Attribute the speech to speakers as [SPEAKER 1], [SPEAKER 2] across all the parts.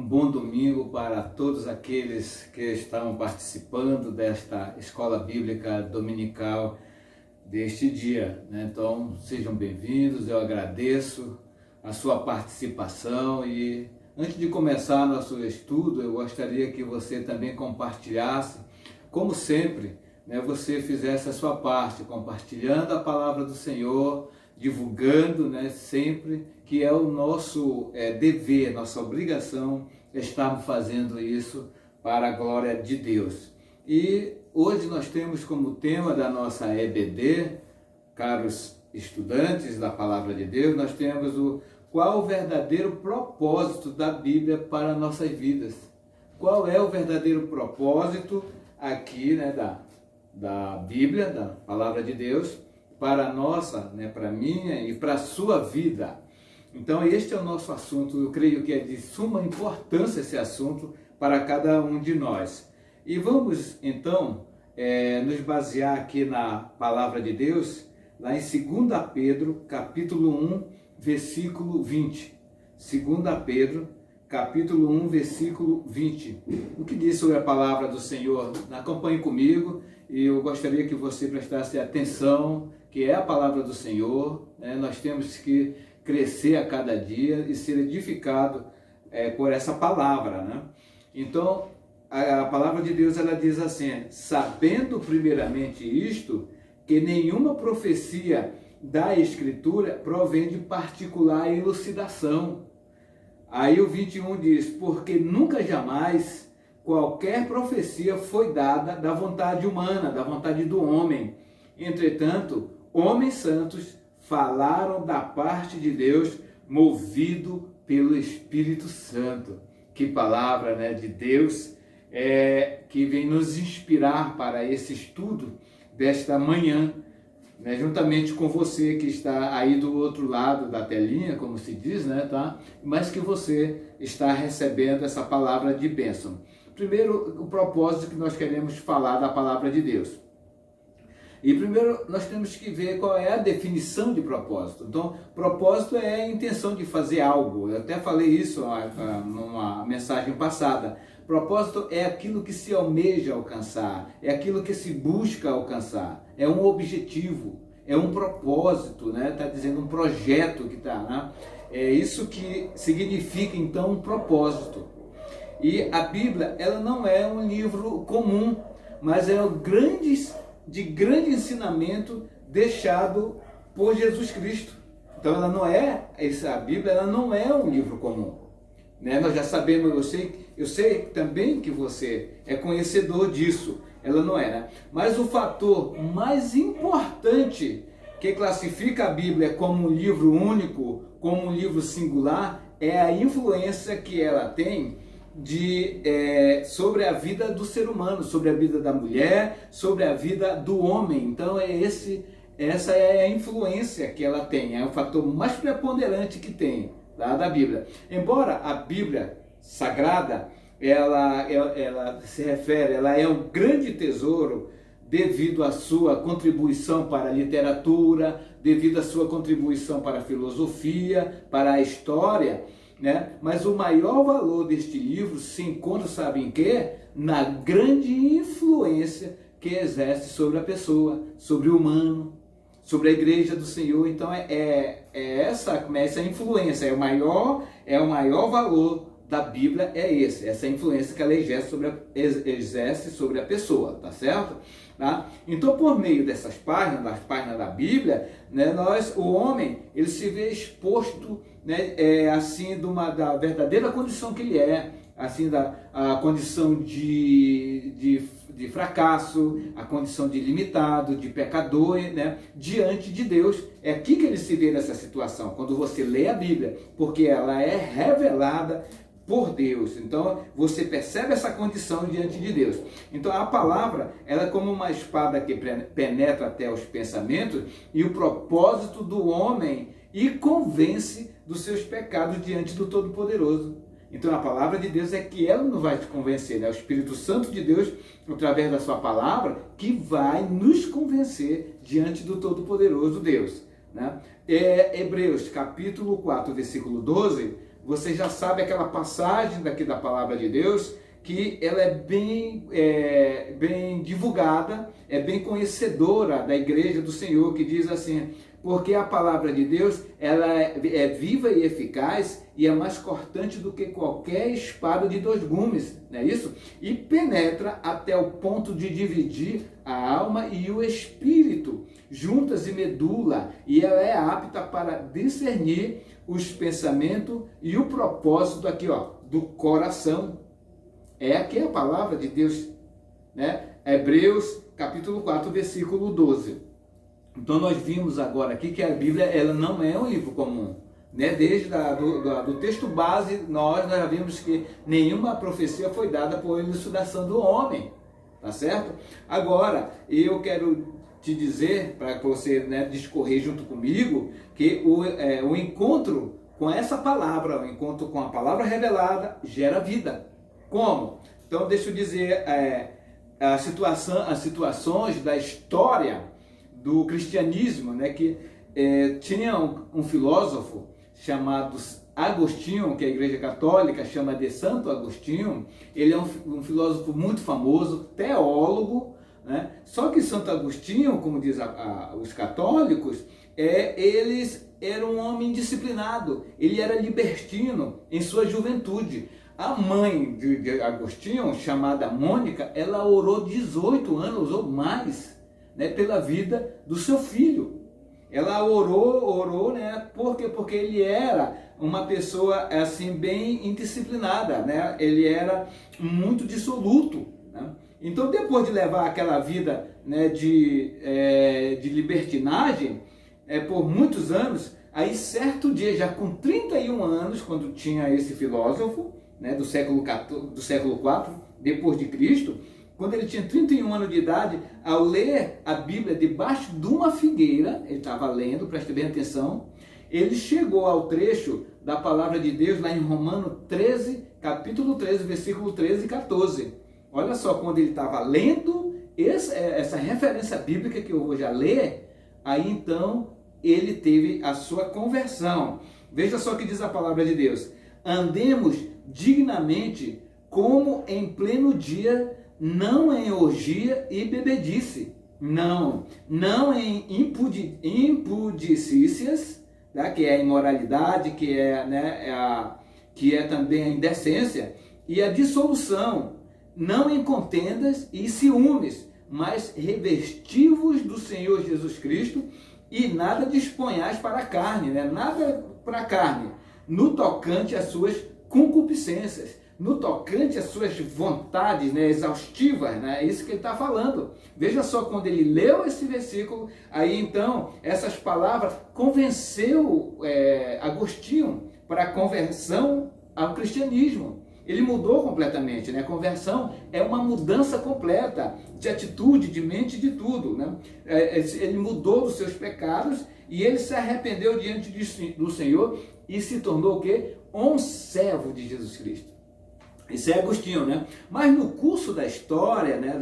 [SPEAKER 1] bom domingo para todos aqueles que estão participando desta escola bíblica dominical deste dia, né? Então, sejam bem-vindos, eu agradeço a sua participação e antes de começar nosso estudo, eu gostaria que você também compartilhasse, como sempre, né, você fizesse a sua parte, compartilhando a palavra do Senhor, divulgando, né, sempre, que é o nosso dever, nossa obrigação, estarmos fazendo isso para a glória de Deus. E hoje nós temos como tema da nossa EBD, caros estudantes da palavra de Deus, nós temos qual o verdadeiro propósito da Bíblia para nossas vidas. Qual é o verdadeiro propósito aqui, né, da Bíblia, da palavra de Deus, para a nossa, né, para a minha e para a sua vida. Então este é o nosso assunto, eu creio que é de suma importância esse assunto para cada um de nós. E vamos então nos basear aqui na palavra de Deus, lá em 2 Pedro, capítulo 1, versículo 20. 2 Pedro, capítulo 1, versículo 20. O que diz sobre a palavra do Senhor? Acompanhe comigo e eu gostaria que você prestasse atenção, que é a palavra do Senhor, né? Nós temos que crescer a cada dia e ser edificado por essa palavra, né? Então, a palavra de Deus, ela diz assim: sabendo primeiramente isto, que nenhuma profecia da Escritura provém de particular elucidação. Aí o 21 diz: porque nunca jamais qualquer profecia foi dada da vontade humana, da vontade do homem. Entretanto, homens santos falaram da parte de Deus, movido pelo Espírito Santo. Que palavra, né, de Deus que vem nos inspirar para esse estudo desta manhã, né, juntamente com você que está aí do outro lado da telinha, como se diz, né, tá? Mas que você está recebendo essa palavra de bênção. Primeiro, o propósito que nós queremos falar da palavra de Deus. E primeiro nós temos que ver qual é a definição de propósito. Então, propósito é a intenção de fazer algo. Eu até falei isso numa mensagem passada. Propósito é aquilo que se almeja alcançar, é aquilo que se busca alcançar, é um objetivo, é um propósito, né? Está dizendo um projeto que está, né? É isso que significa então um propósito. E a Bíblia, ela não é um livro comum, mas é de grande ensinamento deixado por Jesus Cristo. Então ela não é, a Bíblia, ela não é um livro comum, né? Nós já sabemos, eu sei também que você é conhecedor disso, ela não é, né? Mas o fator mais importante que classifica a Bíblia como um livro único, como um livro singular, é a influência que ela tem sobre a vida do ser humano, sobre a vida da mulher, sobre a vida do homem. Então essa é a influência que ela tem, é o fator mais preponderante que tem lá da Bíblia. Embora a Bíblia Sagrada, ela se refere, ela é um grande tesouro devido à sua contribuição para a literatura, devido à sua contribuição para a filosofia, para a história, né? Mas o maior valor deste livro se encontra, sabe em quê? Na grande influência que exerce sobre a pessoa, sobre o humano, sobre a igreja do Senhor. Então essa influência, é o maior valor da Bíblia, essa influência que ela exerce sobre a pessoa, tá certo? Tá? Então, por meio dessas páginas, das páginas da Bíblia, né, o homem, ele se vê exposto, né, assim, da verdadeira condição que ele é, assim, a condição de fracasso, a condição de limitado, de pecador, né, diante de Deus. É aqui que ele se vê nessa situação, quando você lê a Bíblia, porque ela é revelada por Deus. Então você percebe essa condição diante de Deus. Então a palavra, ela é como uma espada que penetra até os pensamentos e o propósito do homem e convence dos seus pecados diante do Todo-Poderoso. Então a palavra de Deus é que ela não vai te convencer, né? O Espírito Santo de Deus, através da sua palavra, que vai nos convencer diante do Todo-Poderoso Deus, né? Hebreus capítulo 4, versículo 12, você já sabe aquela passagem daqui da palavra de Deus, que ela é bem divulgada, é bem conhecedora da igreja do Senhor, que diz assim: porque a palavra de Deus ela é viva e eficaz e é mais cortante do que qualquer espada de 2 gumes, não é isso? E penetra até o ponto de dividir a alma e o espírito, juntas e medula, e ela é apta para discernir os pensamentos e o propósito aqui, ó, do coração. É aqui a palavra de Deus, né? Hebreus capítulo 4, versículo 12. Então nós vimos agora aqui que a Bíblia ela não é um livro comum, né? Desde do texto base nós já vimos que nenhuma profecia foi dada por elucidação do homem, tá certo? Agora eu quero te dizer, para você, né, discorrer junto comigo, que o encontro com essa palavra, o encontro com a palavra revelada gera vida. Como? Então deixa eu dizer as situações da história do cristianismo, né, que tinha um filósofo chamado Agostinho, que a Igreja Católica chama de Santo Agostinho. Ele é um filósofo muito famoso, teólogo, né? Só que Santo Agostinho, como diz os católicos, eles eram um homem disciplinado, ele era libertino em sua juventude. A mãe de Agostinho, chamada Mônica, ela orou 18 anos ou mais, né, pela vida do seu filho. Ela orou, né? Por quê? Porque ele era uma pessoa assim bem indisciplinada, né? Ele era muito dissoluto, né? Então, depois de levar aquela vida, né, de libertinagem por muitos anos, aí certo dia, já com 31 anos, quando tinha esse filósofo, né, do século IV depois de Cristo, quando ele tinha 31 anos de idade, ao ler a Bíblia debaixo de uma figueira, ele estava lendo, preste bem atenção, ele chegou ao trecho da palavra de Deus lá em Romanos 13, capítulo 13, versículo 13 e 14. Olha só, quando ele estava lendo essa referência bíblica que eu vou já ler, aí então ele teve a sua conversão. Veja só o que diz a palavra de Deus: andemos dignamente como em pleno dia, não em orgia e bebedice, não em impudicícias, tá? Que é a imoralidade, que é, né, que é também a indecência, e a dissolução, não em contendas e ciúmes, mas revestivos do Senhor Jesus Cristo, e nada disponhais para a carne, né? Nada para a carne, no tocante às suas concupiscências, no tocante às suas vontades, né, exaustivas, né? É isso que ele está falando. Veja só, quando ele leu esse versículo, aí então essas palavras convenceu Agostinho para a conversão ao cristianismo. Ele mudou completamente, né? Conversão é uma mudança completa de atitude, de mente, de tudo, né? Ele mudou dos seus pecados e ele se arrependeu diante do Senhor e se tornou o quê? Um servo de Jesus Cristo. Isso é Agostinho, né? Mas no curso da história, né,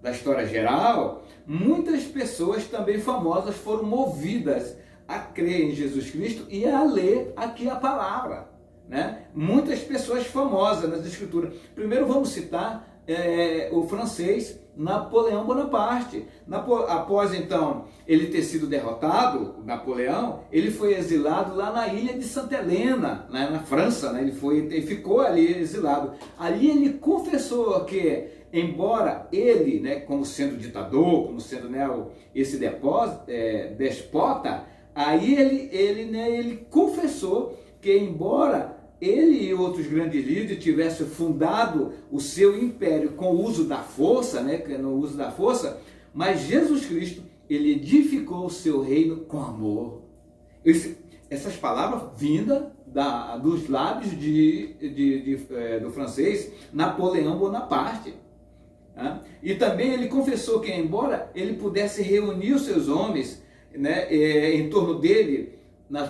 [SPEAKER 1] da história geral, muitas pessoas também famosas foram movidas a crer em Jesus Cristo e a ler aqui a palavra, né? Muitas pessoas famosas nas escrituras. Primeiro vamos citar o francês Napoleão Bonaparte. Após então ele ter sido derrotado, Napoleão, ele foi exilado lá na ilha de Santa Helena, né, na França, né? Ele ficou ali exilado. Ali ele confessou que, embora ele, né, como sendo ditador, como sendo, né, esse despota, aí ele confessou que, embora ele e outros grandes líderes tivessem fundado o seu império com o uso da força, né, no uso da força, mas Jesus Cristo, ele edificou o seu reino com amor. Essas palavras vindas dos lábios do francês Napoleão Bonaparte. Né? E também ele confessou que, embora ele pudesse reunir os seus homens, né, em torno dele,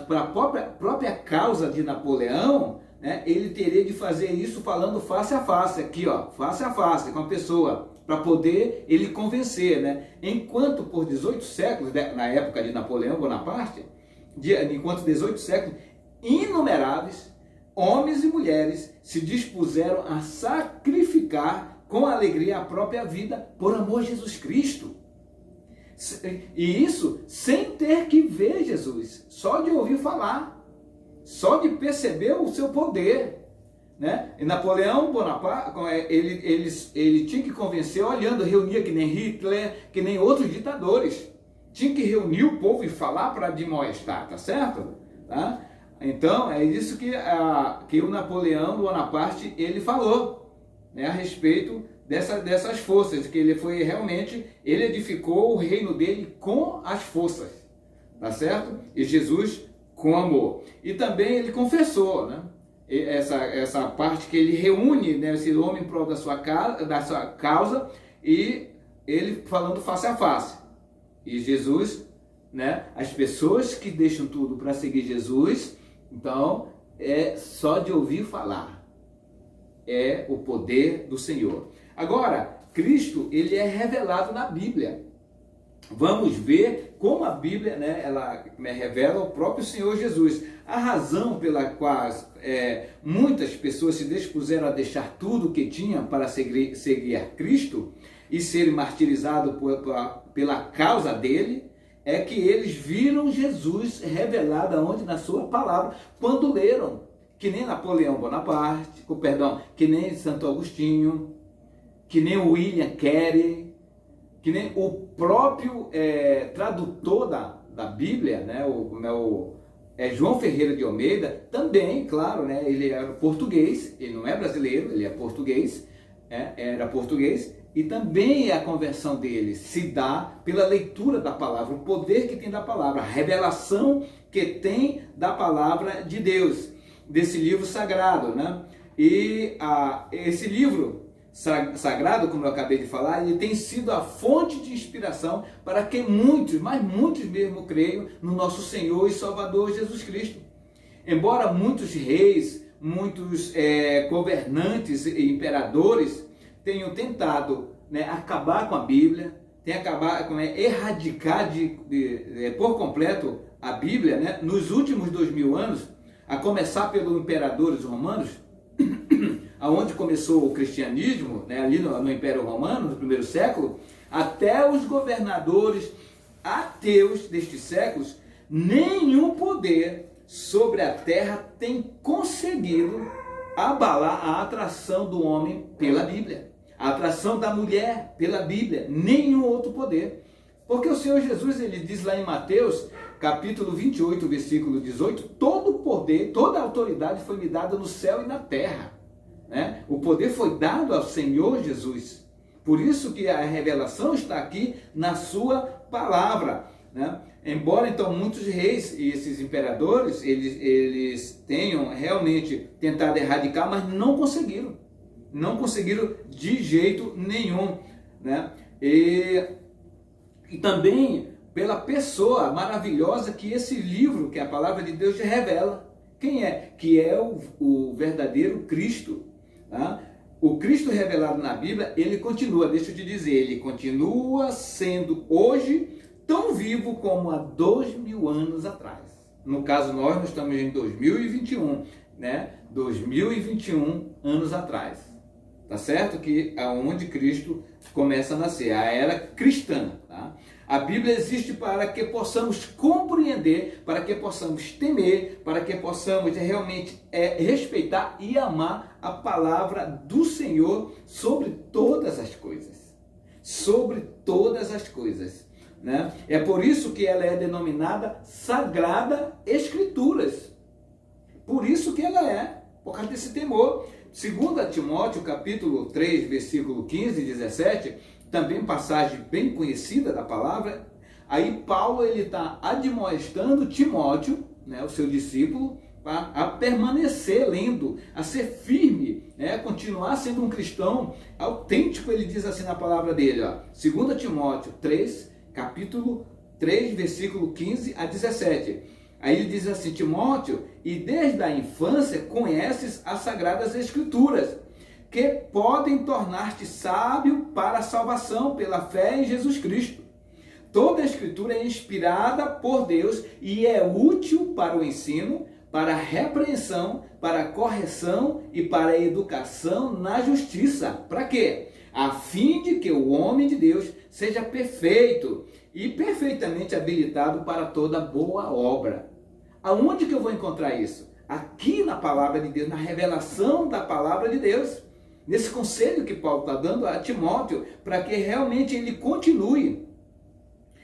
[SPEAKER 1] para a própria causa de Napoleão, né, ele teria de fazer isso falando face a face, aqui, ó, face a face com a pessoa, para poder ele convencer, né? Enquanto por 18 séculos, na época de Napoleão Bonaparte, enquanto 18 séculos, inumeráveis homens e mulheres se dispuseram a sacrificar com alegria a própria vida por amor a Jesus Cristo. E isso sem ter que ver Jesus, só de ouvir falar, só de perceber o seu poder. Né? E Napoleão Bonaparte, ele tinha que convencer olhando, reunia que nem Hitler, que nem outros ditadores. Tinha que reunir o povo e falar para admoestar, tá certo? Tá? Então, é isso que o Napoleão Bonaparte ele falou, né, a respeito dessas forças, que ele edificou o reino dele com as forças, tá certo? E Jesus com amor. E também ele confessou, né? Essa parte que ele reúne, né, esse homem em prol da sua causa, e ele falando face a face. E Jesus, né, as pessoas que deixam tudo para seguir Jesus, então é só de ouvir falar. É o poder do Senhor. Agora, Cristo, ele é revelado na Bíblia. Vamos ver como a Bíblia, né, ela revela o próprio Senhor Jesus. A razão pela qual muitas pessoas se dispuseram a deixar tudo o que tinham para seguir a Cristo e serem martirizados pela causa dele, é que eles viram Jesus revelado aonde? Na sua palavra, quando leram. Que nem Napoleão Bonaparte, que nem Santo Agostinho, que nem William Carey, que nem o próprio tradutor da Bíblia, né, João Ferreira de Almeida, também, claro, né, ele era português, ele não é brasileiro, ele é português, era português, e também a conversão dele se dá pela leitura da palavra, o poder que tem da palavra, a revelação que tem da palavra de Deus, desse livro sagrado, né? E esse livro sagrado, como eu acabei de falar, ele tem sido a fonte de inspiração para que muitos, mas muitos mesmo, creiam no nosso Senhor e Salvador Jesus Cristo. Embora muitos reis, muitos governantes e imperadores tenham tentado, né, acabar com a Bíblia, erradicar por completo a Bíblia, né, nos últimos 2000 anos, a começar pelos imperadores romanos, aonde começou o cristianismo, né, ali no Império Romano, no primeiro século, até os governadores ateus destes séculos, nenhum poder sobre a terra tem conseguido abalar a atração do homem pela Bíblia, a atração da mulher pela Bíblia, nenhum outro poder. Porque o Senhor Jesus, ele diz lá em Mateus, capítulo 28, versículo 18, todo o poder, toda a autoridade foi me dada no céu e na terra. Né? O poder foi dado ao Senhor Jesus. Por isso que a revelação está aqui na sua palavra. Né? Embora então muitos reis e esses imperadores, eles tenham realmente tentado erradicar, mas não conseguiram. Não conseguiram de jeito nenhum. Né? E também pela pessoa maravilhosa que esse livro, que é a palavra de Deus, revela. Quem é? Que é o verdadeiro Cristo. Tá? O Cristo revelado na Bíblia, ele continua, deixa eu te dizer, ele continua sendo hoje tão vivo como há 2000 anos atrás. No caso, nós estamos em 2021, né? 2021 anos atrás. Tá certo? Que é onde Cristo começa a nascer, a era cristã. Tá? A Bíblia existe para que possamos compreender, para que possamos temer, para que possamos realmente respeitar e amar a palavra do Senhor sobre todas as coisas. Sobre todas as coisas. Né? É por isso que ela é denominada Sagrada Escrituras. Por isso que ela é, por causa desse temor. 2 Timóteo, capítulo 3, versículo 15 e 17, também passagem bem conhecida da palavra. Aí Paulo está admoestando Timóteo, né, o seu discípulo, a permanecer lendo, a ser firme, né, continuar sendo um cristão autêntico. Ele diz assim na palavra dele, 2 Timóteo 3, capítulo 3, versículo 15 a 17. Aí ele diz assim: Timóteo, e desde a infância conheces as Sagradas Escrituras, que podem tornar-te sábio para a salvação pela fé em Jesus Cristo. Toda a Escritura é inspirada por Deus e é útil para o ensino, para a repreensão, para a correção e para a educação na justiça. Para quê? A fim de que o homem de Deus seja perfeito e perfeitamente habilitado para toda boa obra. Aonde que eu vou encontrar isso? Aqui na palavra de Deus, na revelação da palavra de Deus. Nesse conselho que Paulo está dando a Timóteo, para que realmente ele continue.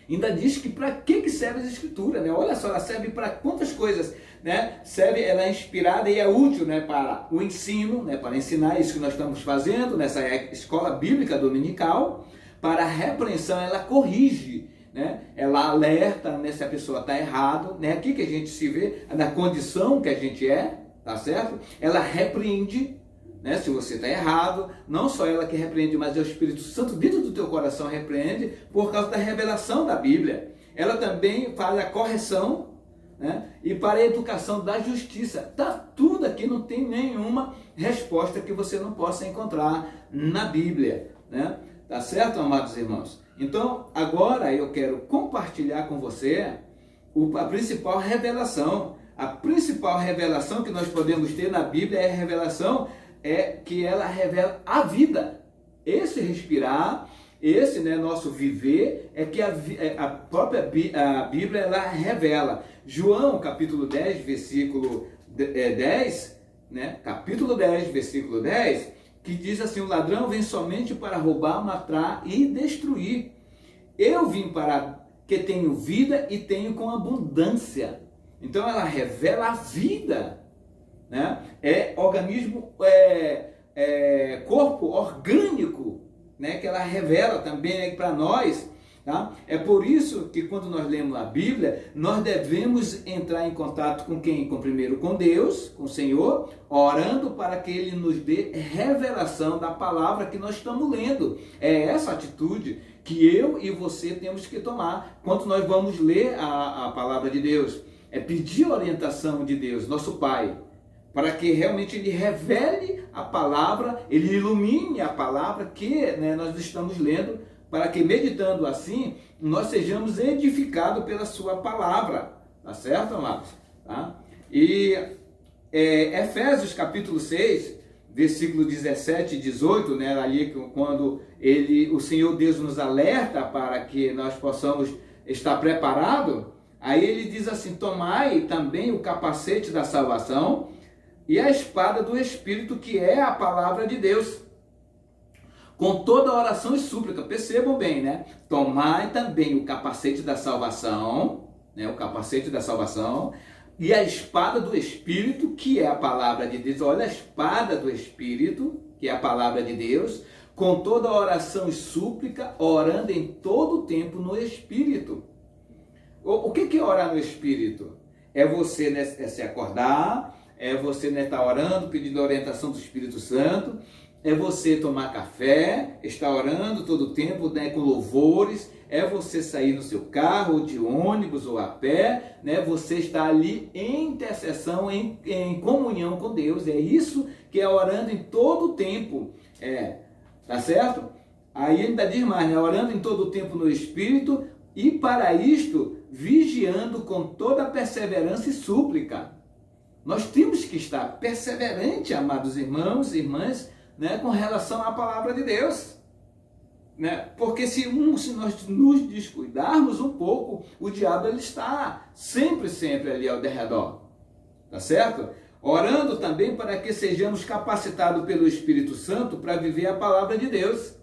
[SPEAKER 1] Ainda diz que para que serve a Escritura, né? Olha só, ela serve para quantas coisas, né? Serve, ela é inspirada e é útil, né? Para o ensino, né? Para ensinar isso que nós estamos fazendo nessa escola bíblica dominical. Para a repreensão, ela corrige, né? Ela alerta, né? Se a pessoa está errado, né? Aqui que a gente se vê na condição que a gente é, tá certo? Ela repreende, né? Se você está errado, não só ela que repreende, mas é o Espírito Santo dentro do teu coração repreende por causa da revelação da Bíblia. Ela também faz a correção, né? E para a educação da justiça. Tá tudo aqui, não tem nenhuma resposta que você não possa encontrar na Bíblia, né? Tá certo, amados irmãos? Então, agora eu quero compartilhar com você a principal revelação. A principal revelação que nós podemos ter na Bíblia é a revelação que ela revela a vida. Esse respirar, esse, né, nosso viver, é que a própria Bíblia ela revela. João, capítulo 10, versículo 10, né, capítulo 10, versículo 10, que diz assim: o ladrão vem somente para roubar, matar e destruir. Eu vim para que tenho vida e tenho com abundância. Então ela revela a vida, né? É organismo, corpo orgânico, né? Que ela revela também para nós, tá? É por isso que quando nós lemos a Bíblia, nós devemos entrar em contato com quem? Primeiro com Deus, com o Senhor, orando para que Ele nos dê revelação da palavra que nós estamos lendo. É essa atitude que eu e você temos que tomar quando nós vamos ler a palavra de Deus. É pedir a orientação de Deus, nosso Pai, para que realmente Ele revele a palavra, Ele ilumine a palavra que, né, nós estamos lendo, para que meditando assim, nós sejamos edificados pela sua palavra. Tá certo, amados? Tá? E Efésios capítulo 6, versículo 17 e 18, né, ali quando o Senhor Deus nos alerta para que nós possamos estar preparados, aí ele diz assim: tomai também o capacete da salvação e a espada do Espírito, que é a palavra de Deus, com toda oração e súplica. Percebam bem, né? Tomai também o capacete da salvação, né? O capacete da salvação e a espada do Espírito, que é a palavra de Deus. Olha, a espada do Espírito, que é a palavra de Deus, com toda oração e súplica, orando em todo o tempo no Espírito. O que é orar no Espírito? É você, né, se acordar, é você, né, estar orando, pedindo a orientação do Espírito Santo, é você tomar café, estar orando todo o tempo, né, com louvores, é você sair no seu carro, ou de ônibus, ou a pé, né, você está ali em intercessão, em comunhão com Deus. É isso que é orando em todo o tempo, tá certo? Aí ainda diz mais, né, orando em todo o tempo no Espírito, e para isto, vigiando com toda perseverança e súplica. Nós temos que estar perseverante, amados irmãos e irmãs, né, com relação à palavra de Deus, né? Porque se nós nos descuidarmos um pouco, o diabo ele está sempre ali ao derredor, tá certo? Orando também para que sejamos capacitados pelo Espírito Santo para viver a palavra de Deus,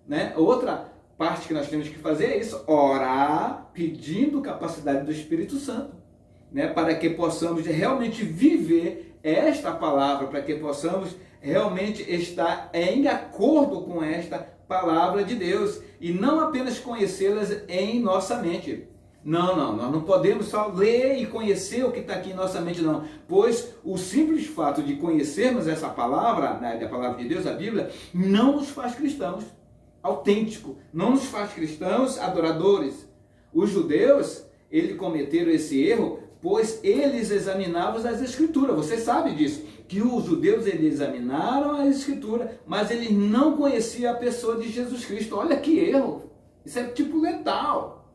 [SPEAKER 1] né? Outra parte que nós temos que fazer é isso: orar pedindo capacidade do Espírito Santo, né? Para que possamos realmente viver esta palavra, para que possamos realmente estar em acordo com esta palavra de Deus e não apenas conhecê-las em nossa mente. Não, nós não podemos só ler e conhecer o que está aqui em nossa mente, não. Pois o simples fato de conhecermos essa palavra, né, da palavra de Deus, a Bíblia, não nos faz cristãos autênticos, não nos faz cristãos adoradores. Os judeus, eles cometeram esse erro, pois eles examinavam as Escrituras. Você sabe disso, que os judeus eles examinaram a Escritura, mas eles não conheciam a pessoa de Jesus Cristo. Olha que erro! Isso é tipo letal,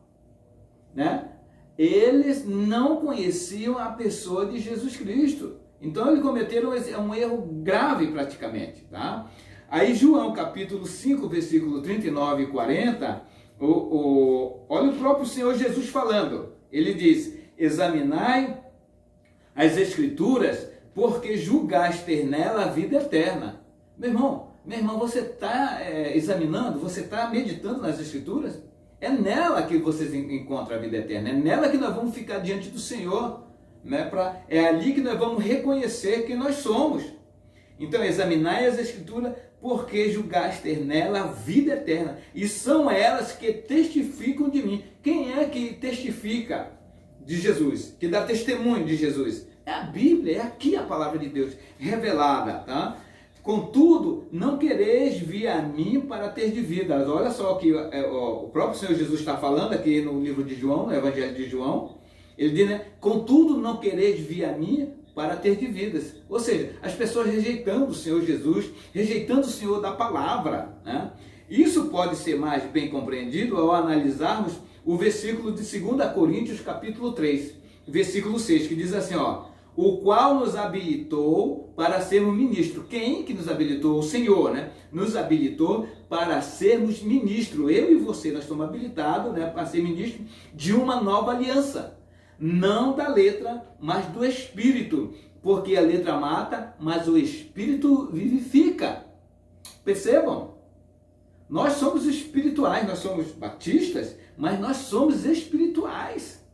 [SPEAKER 1] né? eles não conheciam a pessoa de Jesus Cristo. Então eles cometeram um erro grave praticamente, tá? Aí João capítulo 5, versículo 39 e 40, olha o próprio Senhor Jesus falando. Ele diz: examinai as Escrituras, porque julgaste ter nela a vida eterna. Meu irmão, você está examinando, você está meditando nas Escrituras? É nela que vocês encontram a vida eterna, é nela que nós vamos ficar diante do Senhor, né? É ali que nós vamos reconhecer quem nós somos. Então, examinai as Escrituras, porque julgaste ter nela a vida eterna, e são elas que testificam de mim. Quem é que testifica de Jesus, que dá testemunho de Jesus? É a Bíblia, é aqui a palavra de Deus revelada, tá? Contudo, não quereis vir a mim para ter de vida. Olha só o que o próprio Senhor Jesus está falando aqui no livro de João, no Evangelho de João. Ele diz, né? Contudo, não quereis vir a mim para ter de vidas. Ou seja, as pessoas rejeitando o Senhor Jesus, rejeitando o Senhor da palavra, né? Isso pode ser mais bem compreendido ao analisarmos o versículo de 2 Coríntios, capítulo 3, versículo 6, que diz assim, ó: o qual nos habilitou para sermos ministros. Quem que nos habilitou? O Senhor, né? Nos habilitou para sermos ministros. Eu e você, nós somos habilitados, né, para ser ministro de uma nova aliança. Não da letra, mas do Espírito. Porque a letra mata, mas o Espírito vivifica. Percebam? Nós somos espirituais, nós somos batistas, mas nós somos espirituais.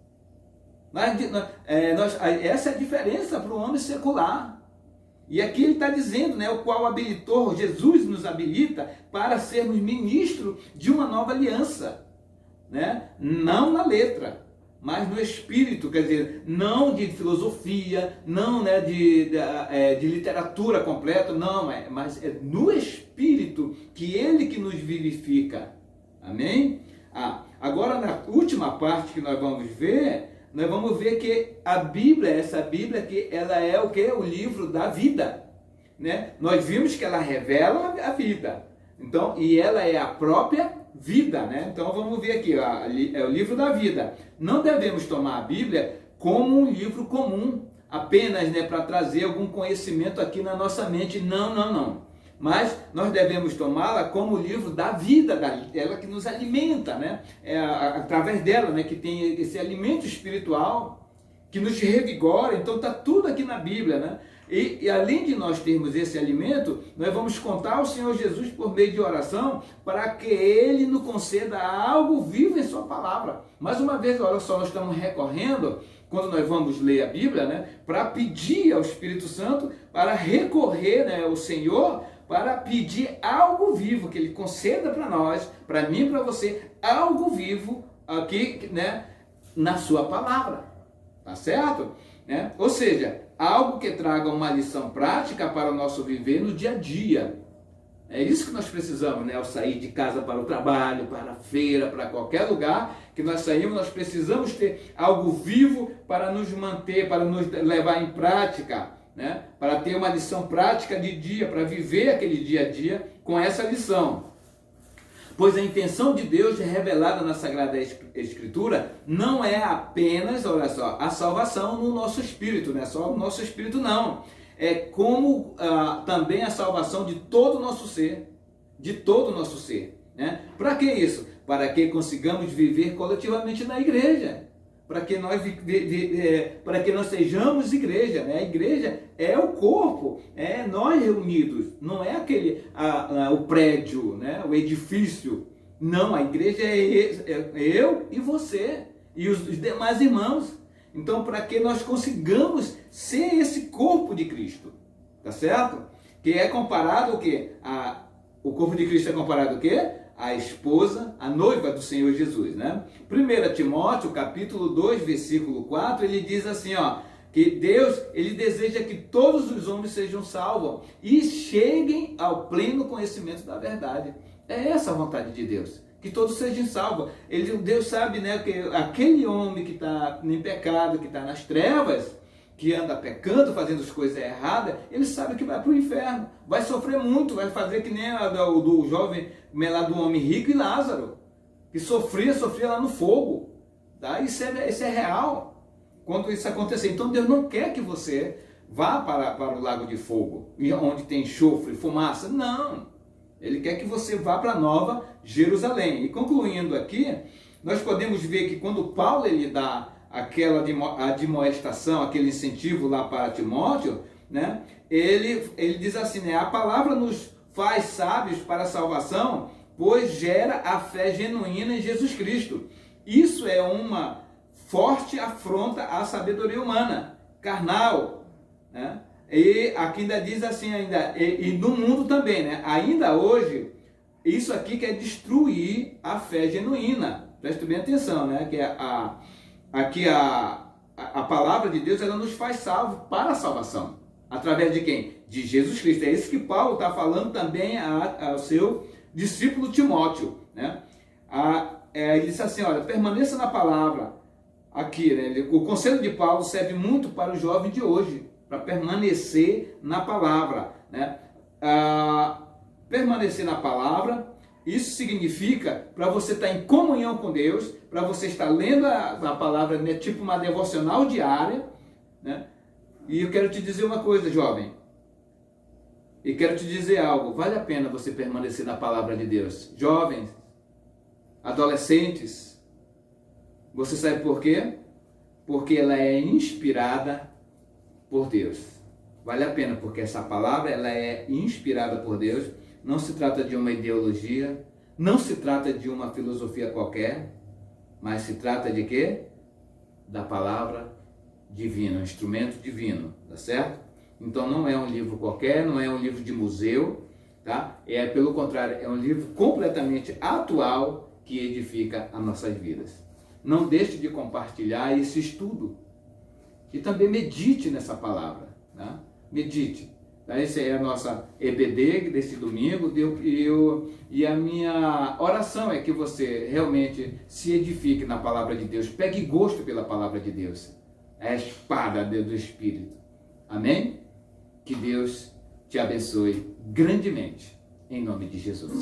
[SPEAKER 1] Essa é a diferença para o homem secular. E aqui ele está dizendo, né, o qual habilitou, Jesus nos habilita para sermos ministros de uma nova aliança, né? Não na letra, mas no espírito, quer dizer, não de filosofia, não, né, de literatura completa, não, mas é no espírito que ele que nos vivifica. Amém? Agora na última parte que nós vamos ver que a Bíblia, essa Bíblia que ela é o que? O livro da vida, né? Nós vimos que ela revela a vida, então, e ela é a própria vida, né? Então vamos ver aqui, é o livro da vida. Não devemos tomar a Bíblia como um livro comum, apenas, né, para trazer algum conhecimento aqui na nossa mente. Não. Mas nós devemos tomá-la como o livro da vida, ela que nos alimenta, né? Através dela, né, que tem esse alimento espiritual que nos revigora. Então está tudo aqui na Bíblia, né? E além de nós termos esse alimento, nós vamos contar ao Senhor Jesus por meio de oração para que Ele nos conceda algo vivo em Sua palavra. Mais uma vez, olha só, nós estamos recorrendo, quando nós vamos ler a Bíblia, né, para pedir ao Espírito Santo, para recorrer, né, ao Senhor, para pedir algo vivo, que Ele conceda para nós, para mim e para você, algo vivo aqui, né, na Sua palavra. Tá certo? Né? Ou seja, algo que traga uma lição prática para o nosso viver no dia a dia. É isso que nós precisamos, né? Ao sair de casa para o trabalho, para a feira, para qualquer lugar que nós saímos, nós precisamos ter algo vivo para nos manter, para nos levar em prática, né? Para ter uma lição prática de dia, para viver aquele dia a dia com essa lição. Pois a intenção de Deus revelada na Sagrada Escritura não é apenas, olha só, a salvação no nosso espírito, não é só o nosso espírito, não. É como também a salvação de todo o nosso ser, né? Para que isso? Para que consigamos viver coletivamente na igreja, para que nós sejamos igreja, né? A igreja é o corpo, é nós reunidos, não é o prédio, né? O edifício. Não, a igreja é eu e você e os demais irmãos. Então, para que nós consigamos ser esse corpo de Cristo, tá certo? Que é comparado o quê? O corpo de Cristo é comparado o quê? A esposa, a noiva do Senhor Jesus, né? 1 Timóteo, capítulo 2, versículo 4, ele diz assim, ó, que Deus, ele deseja que todos os homens sejam salvos e cheguem ao pleno conhecimento da verdade. É essa a vontade de Deus, que todos sejam salvos. Deus sabe, né, que aquele homem que está em pecado, que está nas trevas, que anda pecando, fazendo as coisas erradas, ele sabe que vai para o inferno, vai sofrer muito, vai fazer que nem do jovem, lá do homem rico e Lázaro, que sofria lá no fogo, tá? Isso é real quando isso acontecer. Então Deus não quer que você vá para o lago de fogo, onde tem enxofre, fumaça. Não! Ele quer que você vá para a Nova Jerusalém. E concluindo aqui, nós podemos ver que quando Paulo ele dá aquela admoestação, aquele incentivo lá para Timóteo, né? Ele diz assim, né? A palavra nos faz sábios para a salvação, pois gera a fé genuína em Jesus Cristo. Isso é uma forte afronta à sabedoria humana, carnal, né? E aqui ainda diz assim, e no mundo também, né? Ainda hoje, isso aqui quer destruir a fé genuína. Preste bem atenção, né? Que aqui a palavra de Deus, ela nos faz salvos para a salvação. Através de quem? De Jesus Cristo. É isso que Paulo está falando também ao seu discípulo Timóteo, né? Ele disse assim, olha, permaneça na palavra. Aqui, né? O conselho de Paulo serve muito para o jovem de hoje, para permanecer na palavra, né? Permanecer na palavra, isso significa para você estar em comunhão com Deus, para você estar lendo a palavra, né? Tipo uma devocional diária, né? E eu quero te dizer uma coisa, jovem, e quero te dizer algo, vale a pena você permanecer na palavra de Deus. Jovens, adolescentes, você sabe por quê? Porque ela é inspirada por Deus. Vale a pena, porque essa palavra ela é inspirada por Deus. Não se trata de uma ideologia, não se trata de uma filosofia qualquer, mas se trata de quê? Da palavra divina, um instrumento divino, tá certo? Então não é um livro qualquer, não é um livro de museu, tá? Pelo contrário, é um livro completamente atual que edifica as nossas vidas. Não deixe de compartilhar esse estudo e também medite nessa palavra, né? Medite. Tá? Essa é a nossa EBD desse domingo, e a minha oração é que você realmente se edifique na palavra de Deus, pegue gosto pela palavra de Deus, é a espada do Espírito. Amém? Que Deus te abençoe grandemente, em nome de Jesus.